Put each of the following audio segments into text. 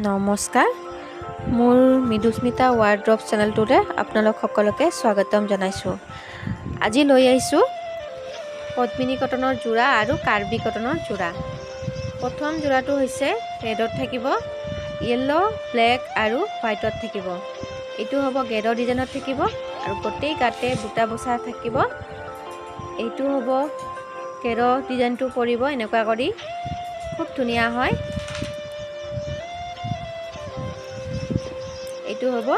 নমস্কাৰ মোৰ মৃদুস্মিতা ৱাৰ্ড্ৰপ চেনেলটোতে আপোনালোক সকলোকে স্বাগতম জনাইছোঁ। আজি লৈ আহিছোঁ পদ্মিনী কটনৰ যোৰা আৰু কাৰ্বি কটনৰ যোৰা। প্ৰথম যোৰাটো হৈছে ৰেডত থাকিব, য়েল্লো, ব্লেক আৰু হোৱাইটত থাকিব। এইটো হ'ব গেৰৰ ডিজাইনত থাকিব আৰু গোটেই গাতে বুটা বচা থাকিব। এইটো হ'ব গেৰৰ ডিজাইনটো পৰিব এনেকুৱা কৰি, খুব ধুনীয়া হয়। এইটো হ'ব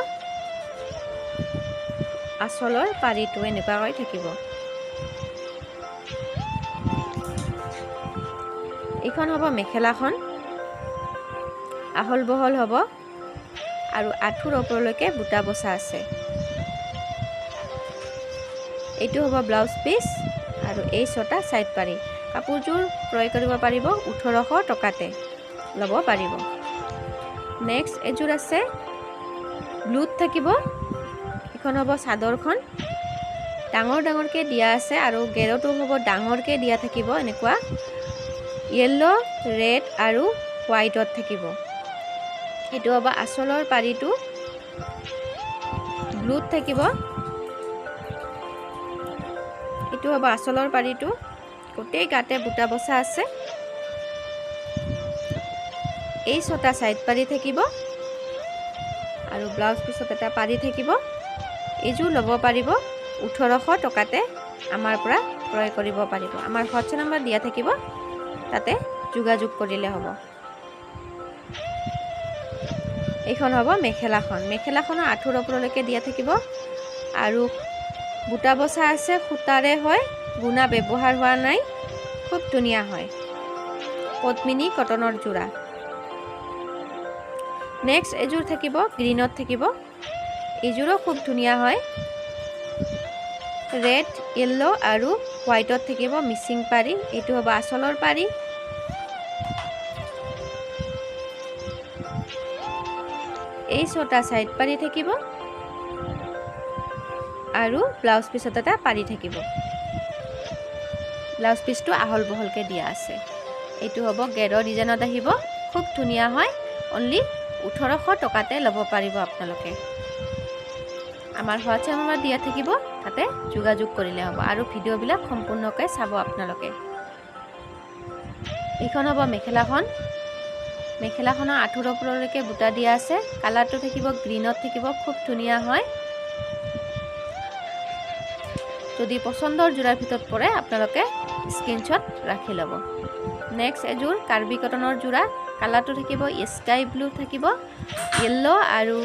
আঁচলৰ পাৰিটো এনেকুৱাকৈ থাকিব। এইখন হ'ব মেখেলাখন, আহল বহল হ'ব আৰু আঁঠুৰ ওপৰলৈকে বুটা বচা আছে। এইটো হ'ব ব্লাউজ পিচ আৰু এই ছটা চাইড পাৰি। কাপোৰযোৰ ক্ৰয় কৰিব পাৰিব 1800 টকাতে ল'ব পাৰিব। নেক্সট এযোৰ আছে ব্লুত থাকিব। এইখন হ'ব চাদৰখন, ডাঙৰ ডাঙৰকৈ দিয়া আছে আৰু গেৰটো হ'ব ডাঙৰকৈ দিয়া থাকিব। এনেকুৱা য়েল্লো, ৰেড আৰু হোৱাইটত থাকিব। এইটো হ'ব আঁচলৰ পাৰিটো, ব্লুত থাকিব। এইটো হ'ব আঁচলৰ পাৰিটো, গোটেই গাতে বুটা বচা আছে। এই ছটা চাইড পাৰি থাকিব আৰু ব্লাউজ পিছত এটা পাৰি থাকিব। এইযোৰ ল'ব পাৰিব 1800 টকাতে আমাৰ পৰা ক্ৰয় কৰিব পাৰিব। আমাৰ হোৱাটছএপ নম্বৰ দিয়া থাকিব, তাতে যোগাযোগ কৰিলে হ'ব। এইখন হ'ব মেখেলাখন, মেখেলাখনৰ আঁঠুৰ ওপৰলৈকে দিয়া থাকিব আৰু বুটা বচা আছে, সূতাৰে হয়, গুণা ব্যৱহাৰ হোৱা নাই, খুব ধুনীয়া হয়। পদ্মিনী কটনৰ যোৰা। নেক্সট এযোৰ থাকিব গ্ৰীণত থাকিব। এইযোৰো খুব ধুনীয়া হয়, ৰেড, য়েল্লো আৰু হোৱাইটত থাকিব, মিচিং পাৰি। এইটো হ'ব আঁচলৰ পাৰি। এই ছটা চাইড পাৰি থাকিব আৰু ব্লাউজ পিছত এটা পাৰি থাকিব। ব্লাউজ পিচটো আহল বহলকৈ দিয়া আছে। এইটো হ'ব গেৰৰ ডিজাইনত আহিব, খুব ধুনীয়া হয়। অনলি 1800 টকাতে ল'ব পাৰিব আপোনালোকে। আমাৰ হোৱাটছএপ নম্বৰ দিয়া থাকিব, তাতে যোগাযোগ কৰিলে হ'ব আৰু ভিডিঅ'বিলাক সম্পূৰ্ণকৈ চাব আপোনালোকে। এইখন হ'ব মেখেলাখন, মেখেলাখনৰ আঁঠুৰ ওপৰলৈকে বুটা দিয়া আছে। কালাৰটো থাকিব গ্ৰীণত থাকিব, খুব ধুনীয়া হয়। যদি পচন্দৰ যোৰাৰ ভিতৰত পৰে আপোনালোকে স্ক্ৰীনশ্বট ৰাখি ল'ব। নেক্সট এযোৰ কাৰ্বি কটনৰ যোৰা, কালাৰটো থাকিব স্কাই ব্লু থাকিব, য়েল্লো আৰু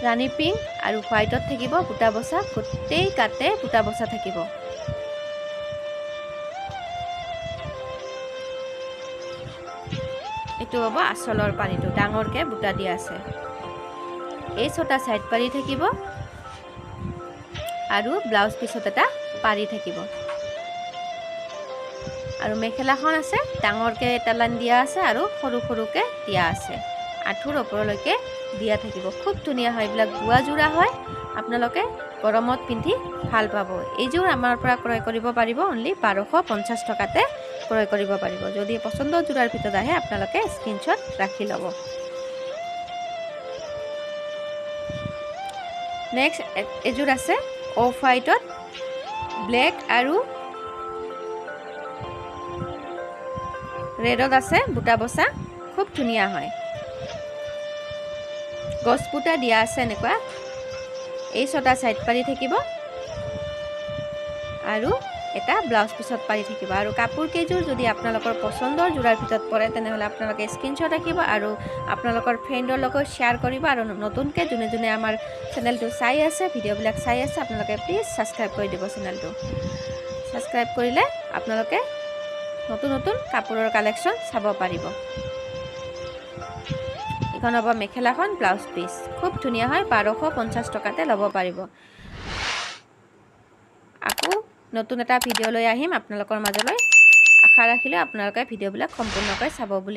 ৰাণী পিংক আৰু হোৱাইটত থাকিব বুটা বচা, গোটেই গাতে বুটা বচা থাকিব। এইটো হ'ব আঁচলৰ পাৰিটো, ডাঙৰকৈ বুটা দিয়া আছে। এই ছটা চাইড পাৰি থাকিব আৰু ব্লাউজ পিছত এটা পাৰি থাকিব। আৰু মেখেলাখন আছে, ডাঙৰকৈ এটা লাইন দিয়া আছে আৰু সৰু সৰুকৈ দিয়া আছে, আঁঠুৰ ওপৰলৈকে দিয়া থাকিব। খুব ধুনীয়া হয়, এইবিলাক বোৱা যোৰা হয়, আপোনালোকে গৰমত পিন্ধি ভাল পাব। এইযোৰ আমাৰ পৰা ক্ৰয় কৰিব পাৰিব অনলি 1250 টকাতে ক্ৰয় কৰিব পাৰিব। যদি পচন্দৰ যোৰাৰ ভিতৰত আহে আপোনালোকে স্ক্ৰীনশ্বট ৰাখি ল'ব। নেক্সট এযোৰ আছে অফ হোৱাইটত, ব্লেক আৰু ৰেডত আছে বুটা বচা, খুব ধুনীয়া হয়। গছ বুটা দিয়া আছে এনেকুৱা। এই ছটা চাইড পাৰি থাকিব আৰু এটা ব্লাউজ পিছত পাৰি থাকিব। আৰু কাপোৰ কেইযোৰ যদি আপোনালোকৰ পচন্দৰ যোৰাৰ ভিতৰত পৰে তেনেহ'লে আপোনালোকে স্ক্ৰীনশ্বট ৰাখিব আৰু আপোনালোকৰ ফ্ৰেণ্ডৰ লগত শ্বেয়াৰ কৰিব। আৰু নতুনকৈ যোনে যোনে আমাৰ চেনেলটো চাই আছে, ভিডিঅ'বিলাক চাই আছে, আপোনালোকে প্লিজ ছাবস্ক্ৰাইব কৰি দিব চেনেলটো। ছাবস্ক্ৰাইব কৰিলে আপোনালোকে নতুন নতুন কাপোৰৰ কালেকশ্যন চাব পাৰিব। এইখন হ'ব মেখেলাখন, ব্লাউজ পিচ, খুব ধুনীয়া হয়, 1250 টকাতে ল'ব পাৰিব। আকৌ নতুন এটা ভিডিঅ' লৈ আহিম আপোনালোকৰ মাজলৈ। আশা ৰাখিলোঁ আপোনালোকে ভিডিঅ'বিলাক সম্পূৰ্ণকৈ চাব বুলি।